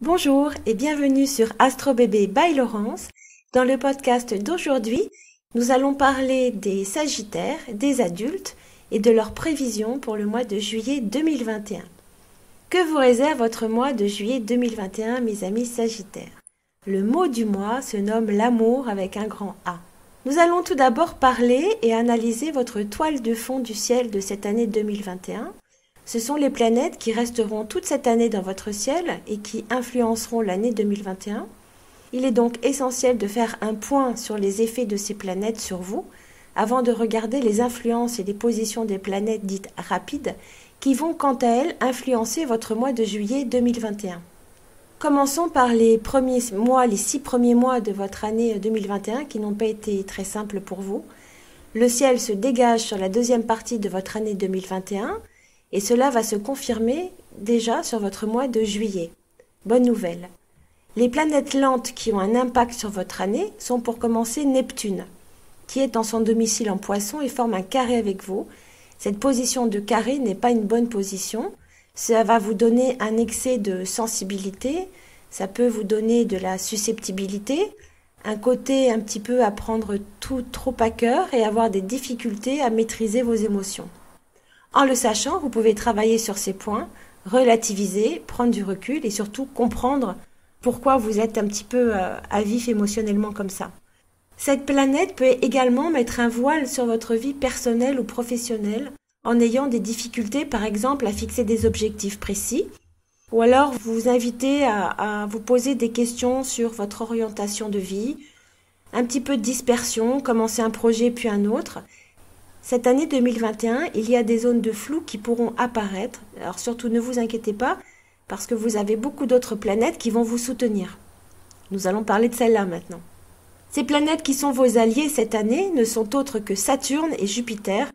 Bonjour et bienvenue sur Astro Bébé by Laurence. Dans le podcast d'aujourd'hui, nous allons parler des Sagittaires, des adultes et de leurs prévisions pour le mois de juillet 2021. Que vous réserve votre mois de juillet 2021, mes amis Sagittaires? Le mot du mois se nomme l'amour avec un grand A. Nous allons tout d'abord parler et analyser votre toile de fond du ciel de cette année 2021. Ce sont les planètes qui resteront toute cette année dans votre ciel et qui influenceront l'année 2021. Il est donc essentiel de faire un point sur les effets de ces planètes sur vous avant de regarder les influences et les positions des planètes dites rapides qui vont quant à elles influencer votre mois de juillet 2021. Commençons par les 6 premiers mois de votre année 2021 qui n'ont pas été très simples pour vous. Le ciel se dégage sur la deuxième partie de votre année 2021 et cela va se confirmer déjà sur votre mois de juillet. Bonne nouvelle. Les planètes lentes qui ont un impact sur votre année sont pour commencer Neptune, qui est en son domicile en Poisson et forme un carré avec vous. Cette position de carré n'est pas une bonne position. Ça va vous donner un excès de sensibilité, ça peut vous donner de la susceptibilité, un côté un petit peu à prendre tout trop à cœur et avoir des difficultés à maîtriser vos émotions. En le sachant, vous pouvez travailler sur ces points, relativiser, prendre du recul et surtout comprendre pourquoi vous êtes un petit peu à vif émotionnellement comme ça. Cette planète peut également mettre un voile sur votre vie personnelle ou professionnelle en ayant des difficultés par exemple à fixer des objectifs précis ou alors vous inviter à vous poser des questions sur votre orientation de vie, un petit peu de dispersion, commencer un projet puis un autre. Cette année 2021, il y a des zones de flou qui pourront apparaître. Alors surtout ne vous inquiétez pas, parce que vous avez beaucoup d'autres planètes qui vont vous soutenir. Nous allons parler de celle-là maintenant. Ces planètes qui sont vos alliés cette année ne sont autres que Saturne et Jupiter.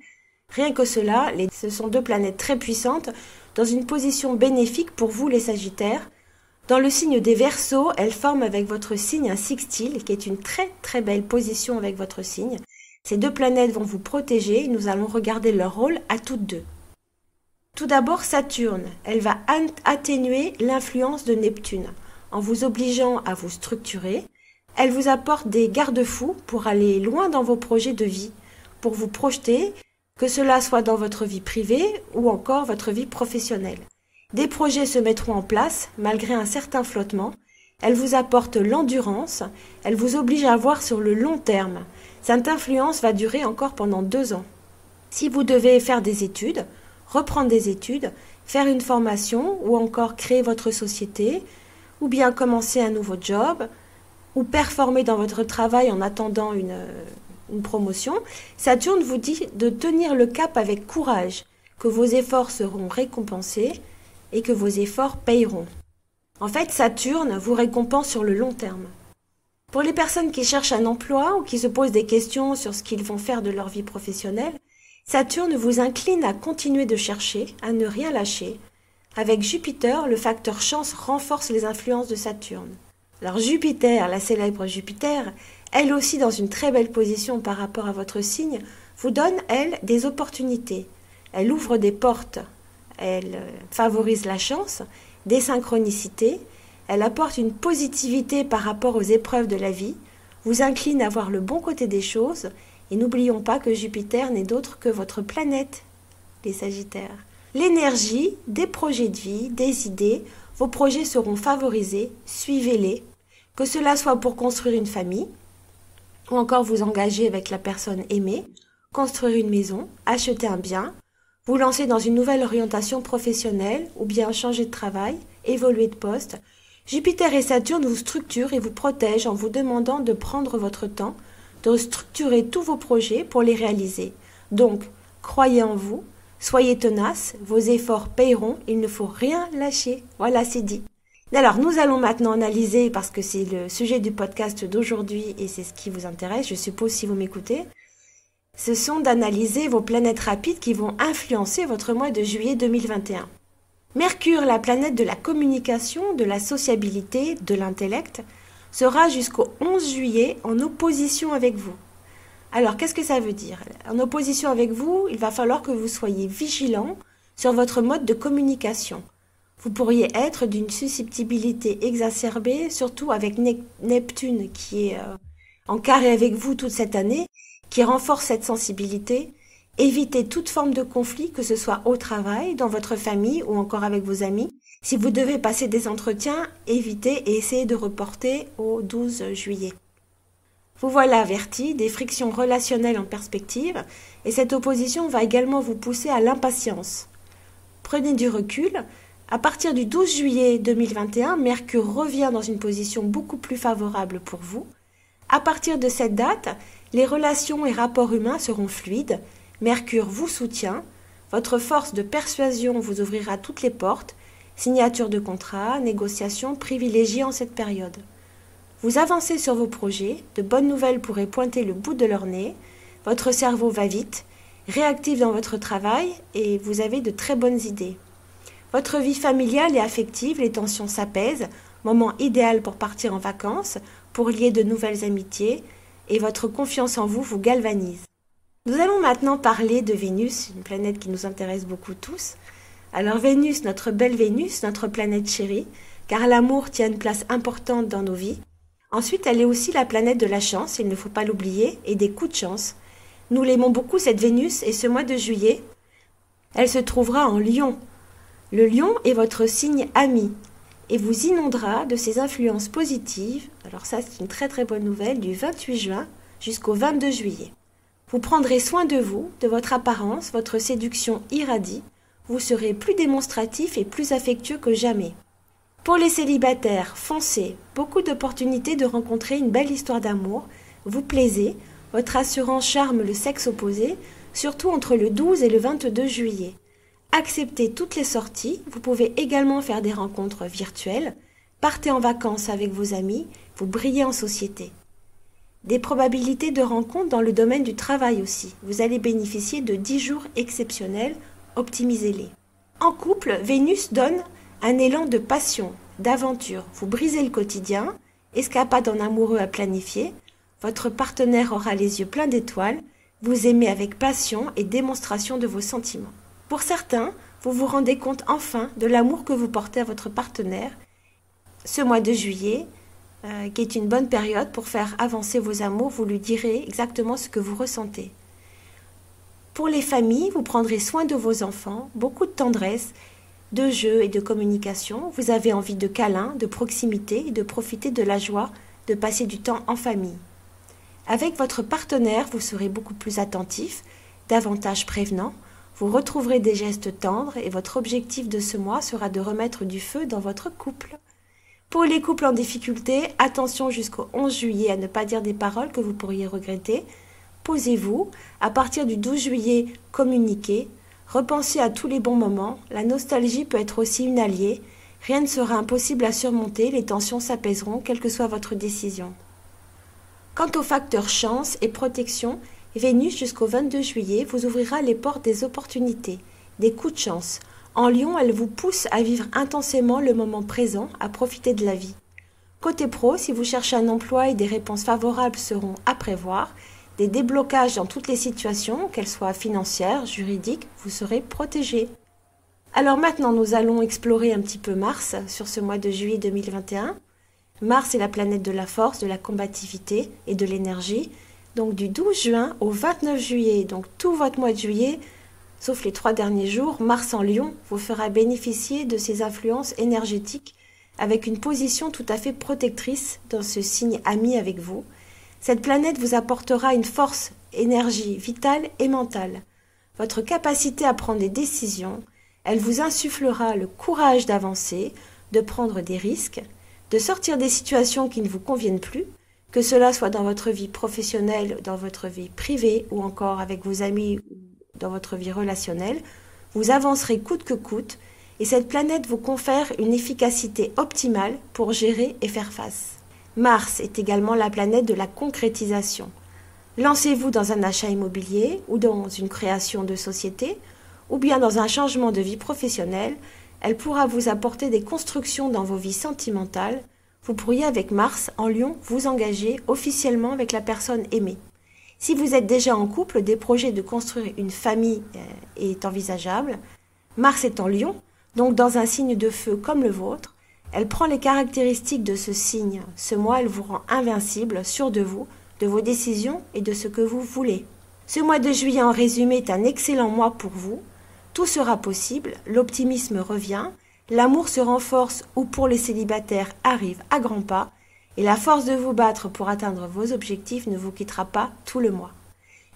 Rien que cela, ce sont deux planètes très puissantes, dans une position bénéfique pour vous les Sagittaires. Dans le signe des Verseaux, elles forment avec votre signe un sextile, qui est une très très belle position avec votre signe. Ces deux planètes vont vous protéger et nous allons regarder leur rôle à toutes deux. Tout d'abord Saturne, elle va atténuer l'influence de Neptune en vous obligeant à vous structurer. Elle vous apporte des garde-fous pour aller loin dans vos projets de vie, pour vous projeter, que cela soit dans votre vie privée ou encore votre vie professionnelle. Des projets se mettront en place malgré un certain flottement. Elle vous apporte l'endurance, elle vous oblige à voir sur le long terme. Cette influence va durer encore pendant 2 ans. Si vous devez faire des études, reprendre des études, faire une formation ou encore créer votre société, ou bien commencer un nouveau job, ou performer dans votre travail en attendant une promotion, Saturne vous dit de tenir le cap avec courage, que vos efforts seront récompensés et que vos efforts payeront. En fait, Saturne vous récompense sur le long terme. Pour les personnes qui cherchent un emploi ou qui se posent des questions sur ce qu'ils vont faire de leur vie professionnelle, Saturne vous incline à continuer de chercher, à ne rien lâcher. Avec Jupiter, le facteur chance renforce les influences de Saturne. Alors Jupiter, la célèbre Jupiter, elle aussi dans une très belle position par rapport à votre signe, vous donne, elle, des opportunités. Elle ouvre des portes, elle favorise la chance, des synchronicités, elle apporte une positivité par rapport aux épreuves de la vie, vous incline à voir le bon côté des choses, et n'oublions pas que Jupiter n'est d'autre que votre planète, les Sagittaires. L'énergie, des projets de vie, des idées, vos projets seront favorisés, suivez-les, que cela soit pour construire une famille, ou encore vous engager avec la personne aimée, construire une maison, acheter un bien, vous lancer dans une nouvelle orientation professionnelle, ou bien changer de travail, évoluer de poste. Jupiter et Saturne vous structurent et vous protègent en vous demandant de prendre votre temps, de structurer tous vos projets pour les réaliser. Donc, croyez en vous, soyez tenaces, vos efforts payeront, il ne faut rien lâcher. Voilà, c'est dit. Alors, nous allons maintenant analyser, parce que c'est le sujet du podcast d'aujourd'hui et c'est ce qui vous intéresse, je suppose, si vous m'écoutez, ce sont d'analyser vos planètes rapides qui vont influencer votre mois de juillet 2021. Mercure, la planète de la communication, de la sociabilité, de l'intellect, sera jusqu'au 11 juillet en opposition avec vous. Alors, qu'est-ce que ça veut dire? En opposition avec vous, il va falloir que vous soyez vigilant sur votre mode de communication. Vous pourriez être d'une susceptibilité exacerbée, surtout avec Neptune qui est en carré avec vous toute cette année, qui renforce cette sensibilité. Évitez toute forme de conflit, que ce soit au travail, dans votre famille ou encore avec vos amis. Si vous devez passer des entretiens, évitez et essayez de reporter au 12 juillet. Vous voilà averti des frictions relationnelles en perspective et cette opposition va également vous pousser à l'impatience. Prenez du recul. À partir du 12 juillet 2021, Mercure revient dans une position beaucoup plus favorable pour vous. À partir de cette date, les relations et rapports humains seront fluides. Mercure vous soutient. Votre force de persuasion vous ouvrira toutes les portes. Signature de contrats, négociations privilégiées en cette période. Vous avancez sur vos projets, de bonnes nouvelles pourraient pointer le bout de leur nez, votre cerveau va vite, réactif dans votre travail et vous avez de très bonnes idées. Votre vie familiale et affective, les tensions s'apaisent, moment idéal pour partir en vacances, pour lier de nouvelles amitiés et votre confiance en vous galvanise. Nous allons maintenant parler de Vénus, une planète qui nous intéresse beaucoup tous. Alors Vénus, notre belle Vénus, notre planète chérie, car l'amour tient une place importante dans nos vies. Ensuite, elle est aussi la planète de la chance, il ne faut pas l'oublier, et des coups de chance. Nous l'aimons beaucoup cette Vénus, et ce mois de juillet, elle se trouvera en Lion. Le Lion est votre signe ami, et vous inondera de ses influences positives, alors ça c'est une très très bonne nouvelle, du 28 juin jusqu'au 22 juillet. Vous prendrez soin de vous, de votre apparence, votre séduction irradie, vous serez plus démonstratif et plus affectueux que jamais. Pour les célibataires, foncez, beaucoup d'opportunités de rencontrer une belle histoire d'amour, vous plaisez, votre assurance charme le sexe opposé, surtout entre le 12 et le 22 juillet. Acceptez toutes les sorties, vous pouvez également faire des rencontres virtuelles, partez en vacances avec vos amis, vous brillez en société. Des probabilités de rencontres dans le domaine du travail aussi, vous allez bénéficier de 10 jours exceptionnels, optimisez-les. En couple, Vénus donne un élan de passion, d'aventure, vous brisez le quotidien, escapade en amoureux à planifier, votre partenaire aura les yeux pleins d'étoiles, vous aimez avec passion et démonstration de vos sentiments. Pour certains, vous vous rendez compte enfin de l'amour que vous portez à votre partenaire. Ce mois de juillet, qui est une bonne période pour faire avancer vos amours, vous lui direz exactement ce que vous ressentez. Pour les familles, vous prendrez soin de vos enfants, beaucoup de tendresse, de jeux et de communication. Vous avez envie de câlins, de proximité et de profiter de la joie de passer du temps en famille. Avec votre partenaire, vous serez beaucoup plus attentif, davantage prévenant. Vous retrouverez des gestes tendres et votre objectif de ce mois sera de remettre du feu dans votre couple. Pour les couples en difficulté, attention jusqu'au 11 juillet à ne pas dire des paroles que vous pourriez regretter. Posez-vous, à partir du 12 juillet, communiquez, repensez à tous les bons moments, la nostalgie peut être aussi une alliée, rien ne sera impossible à surmonter, les tensions s'apaiseront, quelle que soit votre décision. Quant aux facteurs chance et protection, Vénus jusqu'au 22 juillet vous ouvrira les portes des opportunités, des coups de chance. En Lion, elle vous pousse à vivre intensément le moment présent, à profiter de la vie. Côté pro, si vous cherchez un emploi et des réponses favorables seront à prévoir, des déblocages dans toutes les situations, qu'elles soient financières, juridiques, vous serez protégé. Alors maintenant, nous allons explorer un petit peu Mars sur ce mois de juillet 2021. Mars est la planète de la force, de la combativité et de l'énergie. Donc du 12 juin au 29 juillet, donc tout votre mois de juillet, sauf les 3 derniers jours, Mars en Lion vous fera bénéficier de ses influences énergétiques avec une position tout à fait protectrice dans ce signe ami avec vous. Cette planète vous apportera une force, énergie vitale et mentale. Votre capacité à prendre des décisions, elle vous insufflera le courage d'avancer, de prendre des risques, de sortir des situations qui ne vous conviennent plus, que cela soit dans votre vie professionnelle, dans votre vie privée ou encore avec vos amis ou dans votre vie relationnelle, vous avancerez coûte que coûte et cette planète vous confère une efficacité optimale pour gérer et faire face. Mars est également la planète de la concrétisation. Lancez-vous dans un achat immobilier ou dans une création de société ou bien dans un changement de vie professionnelle, elle pourra vous apporter des constructions dans vos vies sentimentales. Vous pourriez avec Mars en Lion vous engager officiellement avec la personne aimée. Si vous êtes déjà en couple, des projets de construire une famille est envisageable. Mars est en Lion, donc dans un signe de feu comme le vôtre. Elle prend les caractéristiques de ce signe. Ce mois, elle vous rend invincible, sûr de vous, de vos décisions et de ce que vous voulez. Ce mois de juillet, en résumé, est un excellent mois pour vous. Tout sera possible, l'optimisme revient, l'amour se renforce ou pour les célibataires arrive à grands pas, et la force de vous battre pour atteindre vos objectifs ne vous quittera pas tout le mois.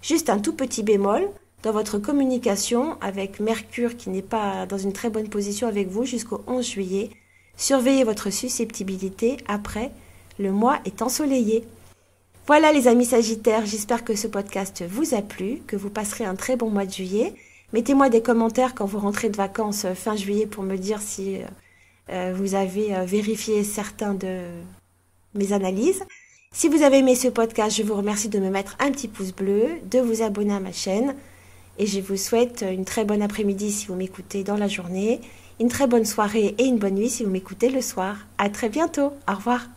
Juste un tout petit bémol, dans votre communication avec Mercure qui n'est pas dans une très bonne position avec vous jusqu'au 11 juillet, surveillez votre susceptibilité après, le mois est ensoleillé. Voilà les amis Sagittaires, j'espère que ce podcast vous a plu, que vous passerez un très bon mois de juillet. Mettez-moi des commentaires quand vous rentrez de vacances fin juillet pour me dire si vous avez vérifié certains de mes analyses. Si vous avez aimé ce podcast, je vous remercie de me mettre un petit pouce bleu, de vous abonner à ma chaîne et je vous souhaite une très bonne après-midi si vous m'écoutez dans la journée, une très bonne soirée et une bonne nuit si vous m'écoutez le soir. À très bientôt, au revoir.